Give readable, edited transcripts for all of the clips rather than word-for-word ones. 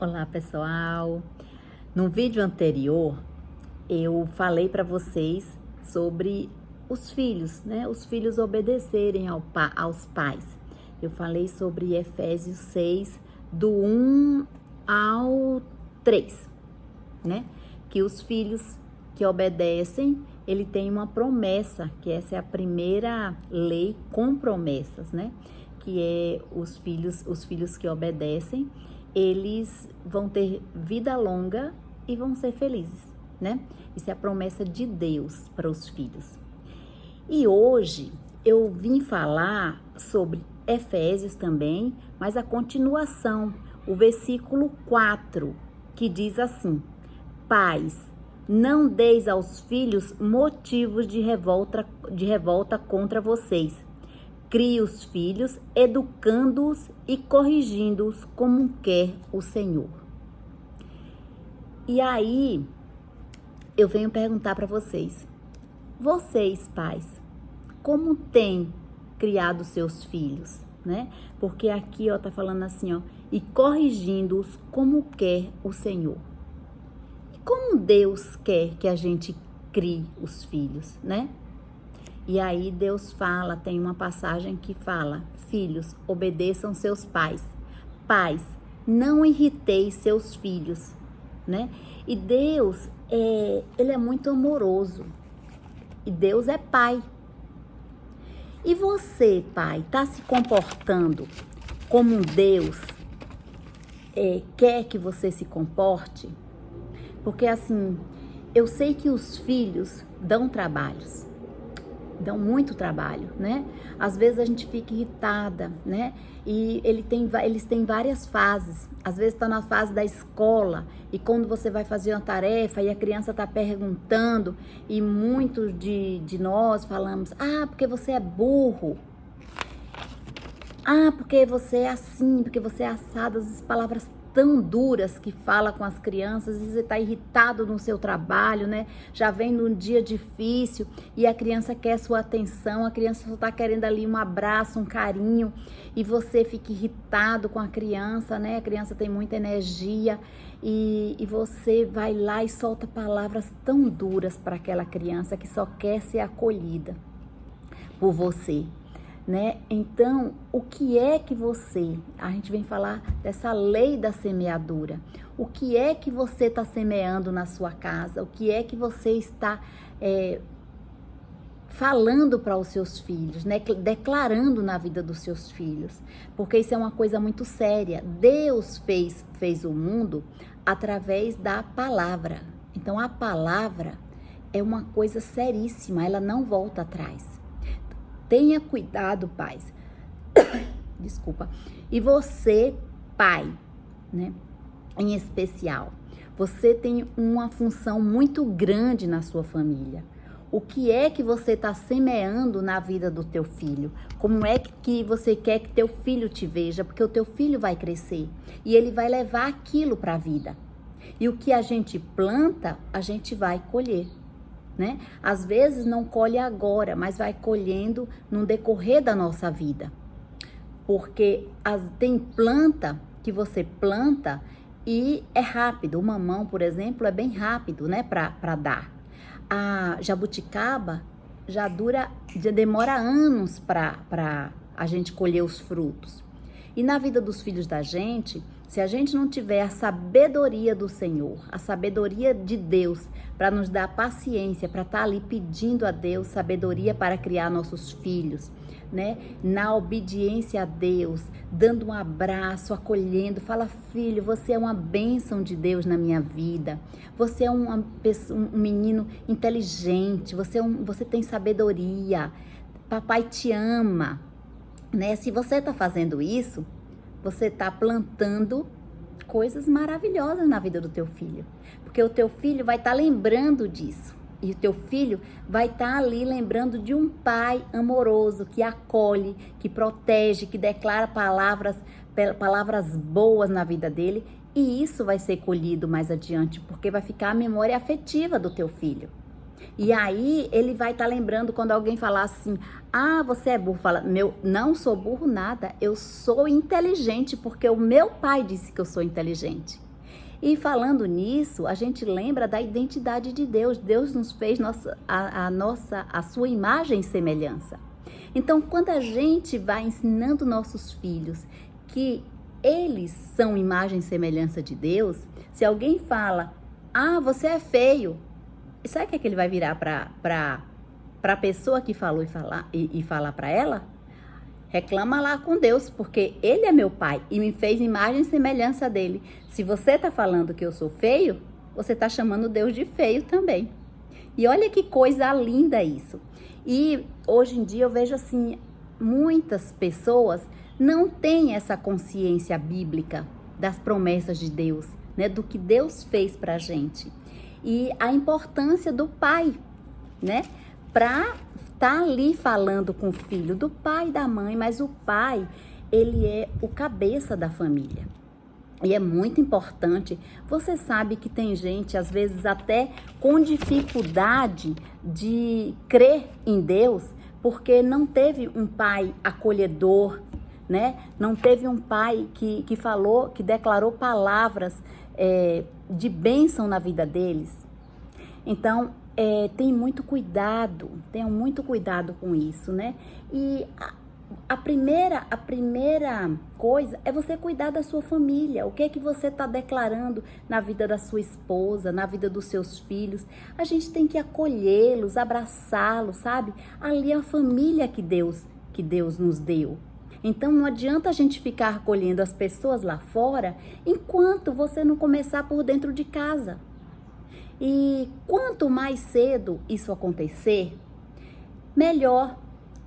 Olá, pessoal. No vídeo anterior, eu falei para vocês sobre os filhos, né? Os filhos obedecerem aos pais. Eu falei sobre Efésios 6, do 1 ao 3, né? Que os filhos que obedecem, ele tem uma promessa, que essa é a primeira lei com promessas, né? Que é os filhos que obedecem, eles vão ter vida longa e vão ser felizes, né? Isso é a promessa de Deus para os filhos. E hoje eu vim falar sobre Efésios também, mas a continuação, o versículo 4, que diz assim: Pais, não deis aos filhos motivos de revolta contra vocês. Crie os filhos, educando-os e corrigindo-os como quer o Senhor. E aí, eu venho perguntar para vocês, pais, como têm criado seus filhos, né? Porque aqui, ó, tá falando assim, ó, e corrigindo-os como quer o Senhor. Como Deus quer que a gente crie os filhos, né? E aí Deus fala, tem uma passagem que fala: filhos, obedeçam seus pais. Pais, não irriteis seus filhos, né? E Deus, ele é muito amoroso. E Deus é pai. E você, pai, tá se comportando como Deus quer que você se comporte? Porque assim, eu sei que os filhos dão trabalhos. Dão muito trabalho, né? Às vezes a gente fica irritada, né? E eles têm várias fases. Às vezes está na fase da escola e quando você vai fazer uma tarefa e a criança está perguntando e muitos de nós falamos: ah, porque você é burro. Ah, porque você é assim, porque você é assado. As palavras tão duras que fala com as crianças, e você está irritado no seu trabalho, né? Já vem num dia difícil e a criança quer sua atenção, a criança só está querendo ali um abraço, um carinho, e você fica irritado com a criança, né? A criança tem muita energia e você vai lá e solta palavras tão duras para aquela criança que só quer ser acolhida por você, né? Então, o que é que a gente vem falar dessa lei da semeadura, o que é que você está semeando na sua casa, o que é que você está falando para os seus filhos, né? Declarando na vida dos seus filhos, porque isso é uma coisa muito séria. Deus fez o mundo através da palavra, então a palavra é uma coisa seríssima, ela não volta atrás. Tenha cuidado, pais. Desculpa. E você, pai, né? Em especial, você tem uma função muito grande na sua família. O que é que você está semeando na vida do teu filho? Como é que você quer que teu filho te veja? Porque o teu filho vai crescer e ele vai levar aquilo para a vida. E o que a gente planta, a gente vai colher. Né? Às vezes não colhe agora, mas vai colhendo no decorrer da nossa vida. Porque tem planta que você planta e é rápido. O mamão, por exemplo, é bem rápido, né, para dar. A jabuticaba já demora anos para a gente colher os frutos. E na vida dos filhos da gente, se a gente não tiver a sabedoria do Senhor, a sabedoria de Deus, para nos dar paciência, para estar ali pedindo a Deus sabedoria para criar nossos filhos, né? Na obediência a Deus, dando um abraço, acolhendo, fala: filho, você é uma bênção de Deus na minha vida, você é um menino inteligente, você tem sabedoria, papai te ama, né? Se você está fazendo isso, você está plantando coisas maravilhosas na vida do teu filho, porque o teu filho vai estar lembrando disso, e o teu filho vai estar ali lembrando de um pai amoroso, que acolhe, que protege, que declara palavras boas na vida dele, e isso vai ser colhido mais adiante, porque vai ficar a memória afetiva do teu filho. E aí ele vai estar lembrando quando alguém falar assim: ah, você é burro. Fala: não sou burro nada, eu sou inteligente, porque o meu pai disse que eu sou inteligente. E falando nisso, a gente lembra da identidade de Deus. Deus nos fez a sua imagem e semelhança. Então, quando a gente vai ensinando nossos filhos que eles são imagem e semelhança de Deus, se alguém fala, você é feio, sabe o que ele vai virar para a pessoa que falou e falar para ela? Reclama lá com Deus, porque Ele é meu pai e me fez imagem e semelhança dele. Se você está falando que eu sou feio, você está chamando Deus de feio também. E olha que coisa linda isso. E hoje em dia eu vejo assim, muitas pessoas não têm essa consciência bíblica das promessas de Deus, né? Do que Deus fez pra gente. E a importância do pai, né? Pra tá ali falando com o filho, do pai e da mãe, mas o pai, ele é o cabeça da família. E é muito importante. Você sabe que tem gente, às vezes até com dificuldade de crer em Deus, porque não teve um pai acolhedor, né? Não teve um pai que falou, que declarou palavras de bênção na vida deles. Então, tenham muito cuidado com isso, né? E a primeira coisa é você cuidar da sua família. O que é que você está declarando na vida da sua esposa, na vida dos seus filhos? A gente tem que acolhê-los, abraçá-los, sabe? Ali é a família que Deus nos deu. Então não adianta a gente ficar acolhendo as pessoas lá fora enquanto você não começar por dentro de casa. E quanto mais cedo isso acontecer, melhor.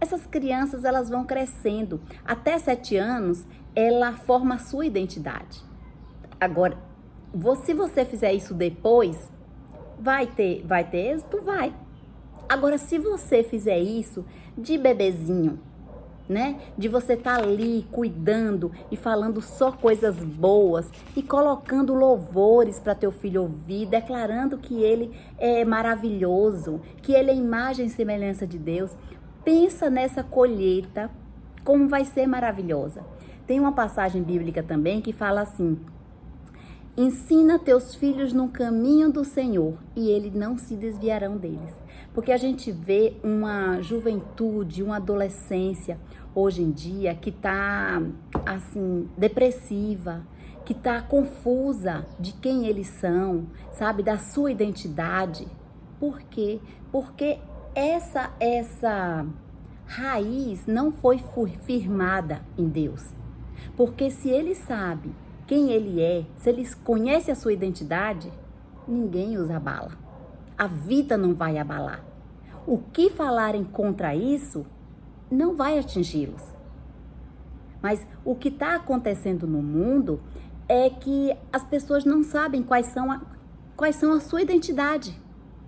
Essas crianças, elas vão crescendo. Até 7 anos, ela forma a sua identidade. Agora, se você fizer isso depois, vai ter êxito? Vai. Agora, se você fizer isso de bebezinho, né? De você estar ali cuidando e falando só coisas boas e colocando louvores para teu filho ouvir, declarando que ele é maravilhoso, que ele é imagem e semelhança de Deus. Pensa nessa colheita, como vai ser maravilhosa. Tem uma passagem bíblica também que fala assim: ensina teus filhos no caminho do Senhor e eles não se desviarão deles. Porque a gente vê uma juventude, uma adolescência hoje em dia que tá assim, depressiva, que tá confusa de quem eles são, sabe, da sua identidade. Por quê? Porque essa raiz não foi firmada em Deus. Porque se ele sabe quem ele é, se eles conhecem a sua identidade, ninguém os abala. A vida não vai abalar. O que falarem contra isso não vai atingi-los. Mas o que está acontecendo no mundo é que as pessoas não sabem quais são a sua identidade.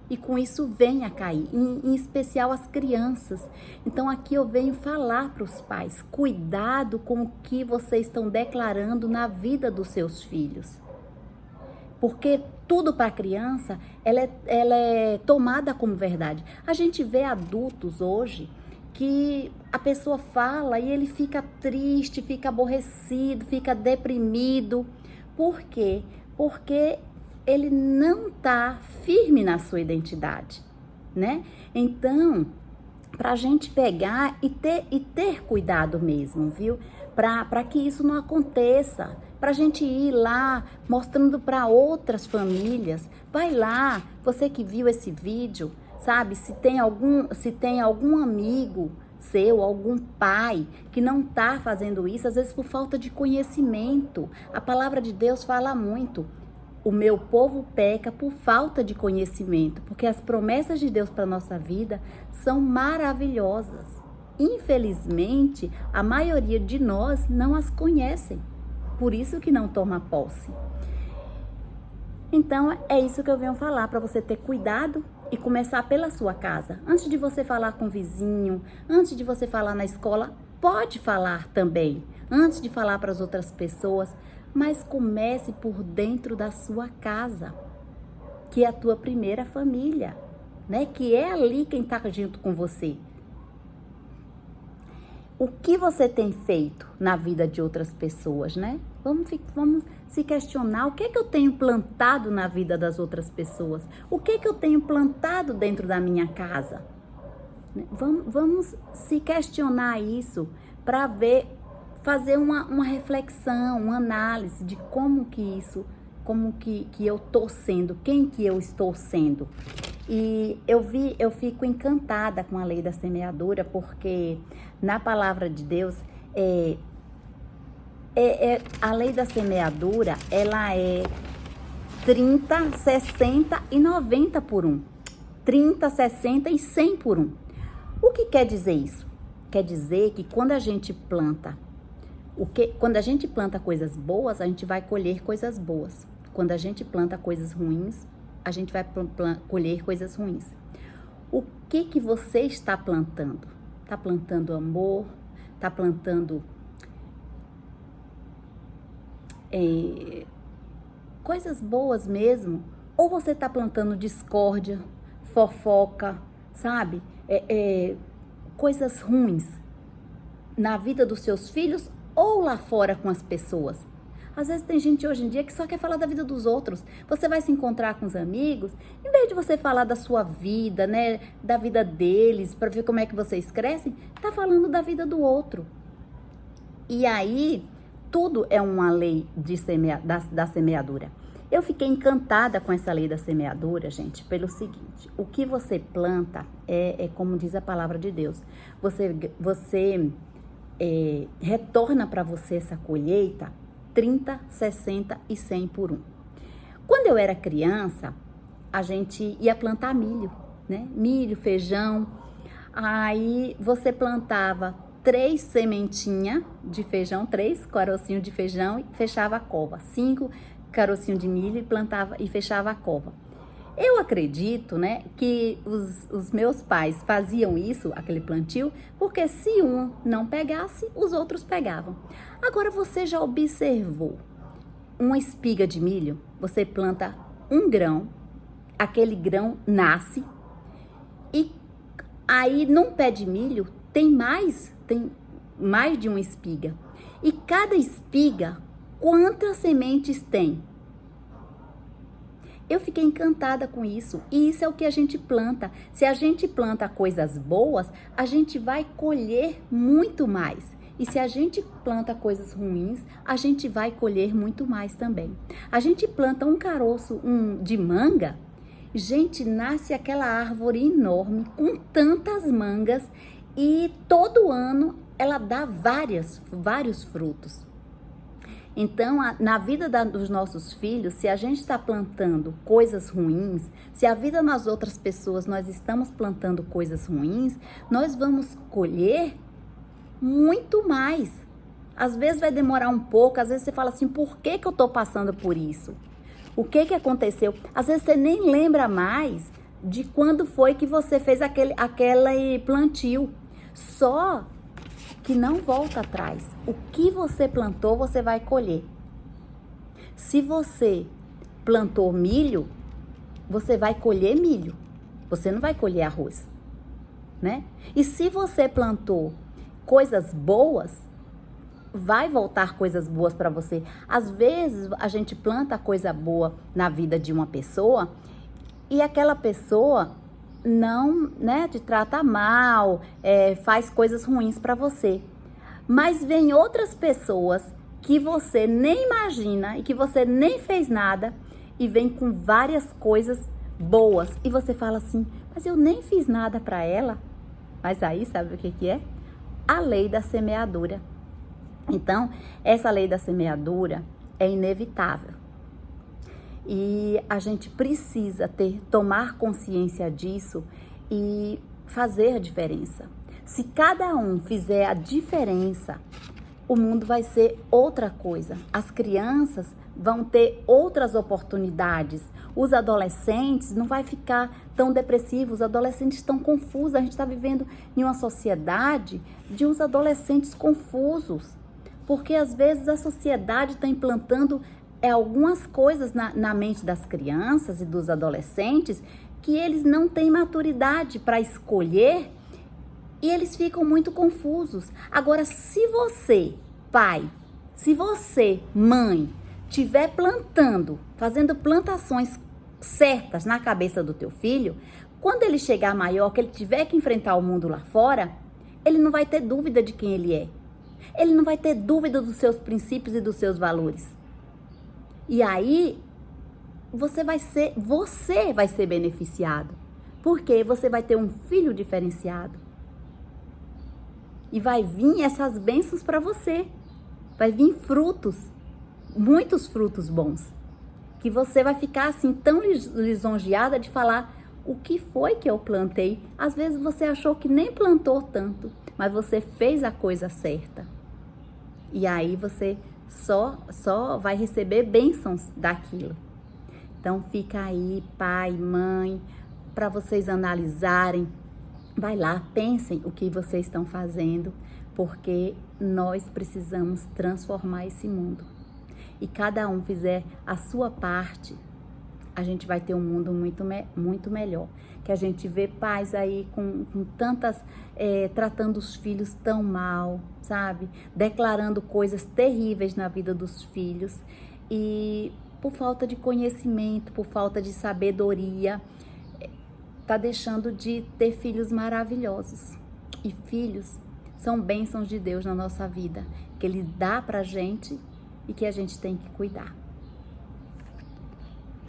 E com isso vem a cair, em especial as crianças. Então aqui eu venho falar para os pais: cuidado com o que vocês estão declarando na vida dos seus filhos. Porque tudo para a criança, ela é tomada como verdade. A gente vê adultos hoje que a pessoa fala e ele fica triste, fica aborrecido, fica deprimido. Por quê? Porque ele não está firme na sua identidade, né? Então, para a gente pegar e ter cuidado mesmo, viu? Para que isso não aconteça. Para a gente ir lá mostrando para outras famílias. Vai lá, você que viu esse vídeo, sabe? Se tem algum amigo seu, algum pai que não está fazendo isso, às vezes por falta de conhecimento. A palavra de Deus fala muito: o meu povo peca por falta de conhecimento, porque as promessas de Deus para a nossa vida são maravilhosas. Infelizmente, a maioria de nós não as conhecem, por isso que não toma posse. Então, é isso que eu venho falar, para você ter cuidado e começar pela sua casa. Antes de você falar com o vizinho, antes de você falar na escola, pode falar também, antes de falar para as outras pessoas, mas comece por dentro da sua casa, que é a tua primeira família, né? Que é ali quem está junto com você. O que você tem feito na vida de outras pessoas, né? Vamos se questionar o que é que eu tenho plantado na vida das outras pessoas, o que é que eu tenho plantado dentro da minha casa. Vamos se questionar isso para ver, fazer uma reflexão, uma análise de como que eu tô sendo, quem que eu estou sendo. E eu fico encantada com a lei da semeadura, porque na palavra de Deus, a lei da semeadura, ela é 30, 60 e 90 por 1. 30, 60 e 100 por 1. O que quer dizer isso? Quer dizer que quando a gente planta coisas boas, a gente vai colher coisas boas. Quando a gente planta coisas ruins, a gente vai colher coisas ruins. O que você está plantando? Está plantando amor? Está plantando coisas boas mesmo? Ou você está plantando discórdia, fofoca, sabe? Coisas ruins na vida dos seus filhos ou lá fora com as pessoas. Às vezes tem gente hoje em dia que só quer falar da vida dos outros. Você vai se encontrar com os amigos, em vez de você falar da sua vida, né, da vida deles, para ver como é que vocês crescem, tá falando da vida do outro. E aí, tudo é uma lei da semeadura. Eu fiquei encantada com essa lei da semeadura, gente, pelo seguinte: o que você planta é como diz a palavra de Deus. Você retorna para você essa colheita 30, 60 e 100 por 1. Quando eu era criança, a gente ia plantar milho, né? Milho, feijão. Aí você plantava 3 sementinhas de feijão, 3 carocinhos de feijão e fechava a cova. 5 carocinhos de milho e plantava e fechava a cova. Eu acredito, né, que os meus pais faziam isso, aquele plantio, porque se um não pegasse, os outros pegavam. Agora, você já observou uma espiga de milho? Você planta um grão, aquele grão nasce, e aí num pé de milho tem mais de uma espiga. E cada espiga, quantas sementes tem? Eu fiquei encantada com isso, e isso é o que a gente planta. Se a gente planta coisas boas, a gente vai colher muito mais. E se a gente planta coisas ruins, a gente vai colher muito mais também. A gente planta um caroço de manga, gente, nasce aquela árvore enorme com tantas mangas, e todo ano ela dá vários frutos. Então, na vida dos nossos filhos, se a gente está plantando coisas ruins, se a vida nas outras pessoas nós estamos plantando coisas ruins, nós vamos colher muito mais. Às vezes vai demorar um pouco, às vezes você fala assim, por que eu estou passando por isso? O que aconteceu? Às vezes você nem lembra mais de quando foi que você fez aquele plantio. Só que não volta atrás. O que você plantou, você vai colher. Se você plantou milho, você vai colher milho. Você não vai colher arroz, né? E se você plantou coisas boas, vai voltar coisas boas para você. Às vezes, a gente planta coisa boa na vida de uma pessoa e aquela pessoa não, né, te trata mal, faz coisas ruins para você. Mas vem outras pessoas que você nem imagina e que você nem fez nada e vem com várias coisas boas. E você fala assim, mas eu nem fiz nada para ela. Mas aí, sabe o que é? A lei da semeadura. Então, essa lei da semeadura é inevitável. E a gente precisa tomar consciência disso e fazer a diferença. Se cada um fizer a diferença, o mundo vai ser outra coisa. As crianças vão ter outras oportunidades. Os adolescentes não vai ficar tão depressivos. Os adolescentes estão confusos. A gente está vivendo em uma sociedade de uns adolescentes confusos. Porque às vezes a sociedade está implantando algumas coisas na mente das crianças e dos adolescentes que eles não têm maturidade para escolher e eles ficam muito confusos. Agora, se você, pai, Se você, mãe, estiver plantando, fazendo plantações certas na cabeça do teu filho, quando ele chegar maior, que ele tiver que enfrentar o mundo lá fora, ele não vai ter dúvida de quem ele é. Ele não vai ter dúvida dos seus princípios e dos seus valores. E aí, você vai ser beneficiado. Porque você vai ter um filho diferenciado. E vai vir essas bênçãos para você. Vai vir frutos, muitos frutos bons. Que você vai ficar assim tão lisonjeada de falar o que foi que eu plantei. Às vezes você achou que nem plantou tanto, mas você fez a coisa certa. E aí você só vai receber bênçãos daquilo. Então fica aí, pai, mãe, para vocês analisarem. Vai lá, pensem o que vocês estão fazendo, porque nós precisamos transformar esse mundo. E cada um fizer a sua parte, a gente vai ter um mundo muito melhor. Que a gente vê pais aí com tantas, tratando os filhos tão mal, sabe? Declarando coisas terríveis na vida dos filhos. E por falta de conhecimento, por falta de sabedoria, tá deixando de ter filhos maravilhosos. E filhos são bênçãos de Deus na nossa vida, que Ele dá pra gente e que a gente tem que cuidar.